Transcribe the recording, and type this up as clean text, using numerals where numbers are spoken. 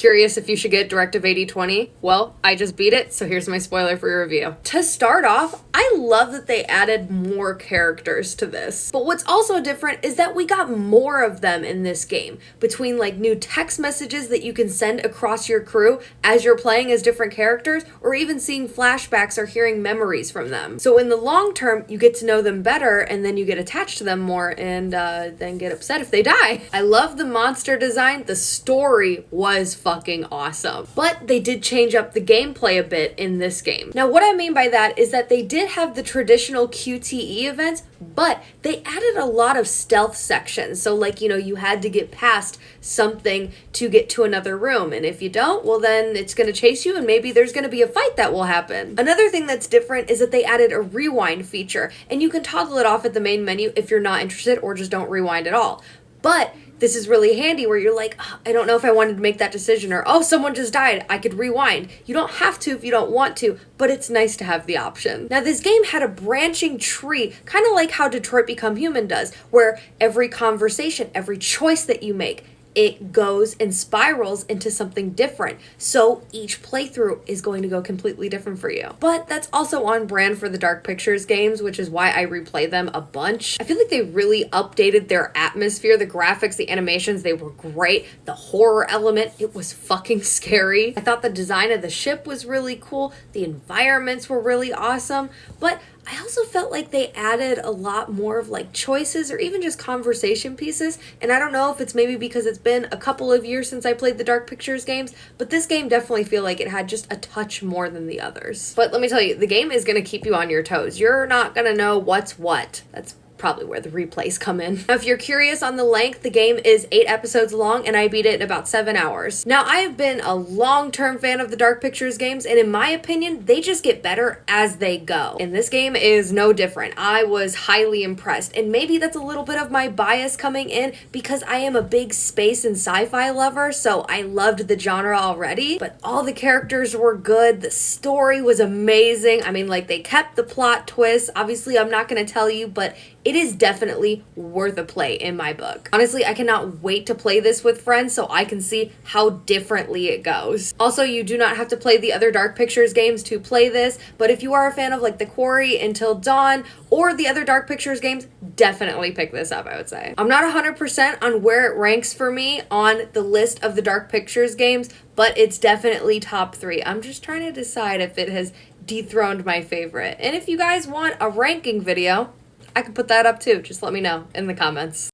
Curious if you should get Directive 8020? Well, I just beat it, so here's my spoiler for your review. To start off, I love that they added more characters to this. But what's also different is that we got more of them in this game. Between like new text messages that you can send across your crew as you're playing as different characters, or even seeing flashbacks or hearing memories from them. So in the long term, you get to know them better, and then you get attached to them more, and then get upset if they die. I love the monster design. The story was fucking awesome. But they did change up the gameplay a bit in this game. Now, what I mean by that is that they did have the traditional QTE events, but they added a lot of stealth sections. So like, you had to get past something to get to another room. And if you don't, well then it's going to chase you and maybe there's going to be a fight that will happen. Another thing that's different is that they added a rewind feature, and you can toggle it off at the main menu if you're not interested, or just don't rewind at all. But this is really handy where you're like, oh, I don't know if I wanted to make that decision, or, oh, someone just died, I could rewind. You don't have to if you don't want to, but it's nice to have the option. Now, this game had a branching tree, kind of like how Detroit Become Human does, where every conversation, every choice that you make, it goes and spirals into something different. So each playthrough is going to go completely different for you. But that's also on brand for the Dark Pictures games, which is why I replay them a bunch. I feel like they really updated their atmosphere, the graphics, the animations, they were great. The horror element, it was fucking scary. I thought the design of the ship was really cool. The environments were really awesome. But I also felt like they added a lot more of like choices or even just conversation pieces. And I don't know if it's maybe because it's been a couple of years since I played the Dark Pictures games, but this game definitely feel like it had just a touch more than the others. But let me tell you, the game is going to keep you on your toes. You're not going to know what's what. That's probably where the replays come in. Now, if you're curious on the length, the game is 8 episodes long, and I beat it in about 7 hours. Now, I have been a long-term fan of the Dark Pictures games, and in my opinion, they just get better as they go. And this game is no different. I was highly impressed, and maybe that's a little bit of my bias coming in because I am a big space and sci-fi lover, so I loved the genre already, but all the characters were good. The story was amazing. I mean, like, they kept the plot twists. Obviously, I'm not going to tell you, but it is definitely worth a play in my book. Honestly, I cannot wait to play this with friends so I can see how differently it goes. Also, you do not have to play the other Dark Pictures games to play this, but if you are a fan of like The Quarry, Until Dawn, or the other Dark Pictures games, definitely pick this up, I would say. I'm not 100% on where it ranks for me on the list of the Dark Pictures games, but it's definitely top 3. I'm just trying to decide if it has dethroned my favorite. And if you guys want a ranking video, I can put that up too. Just let me know in the comments.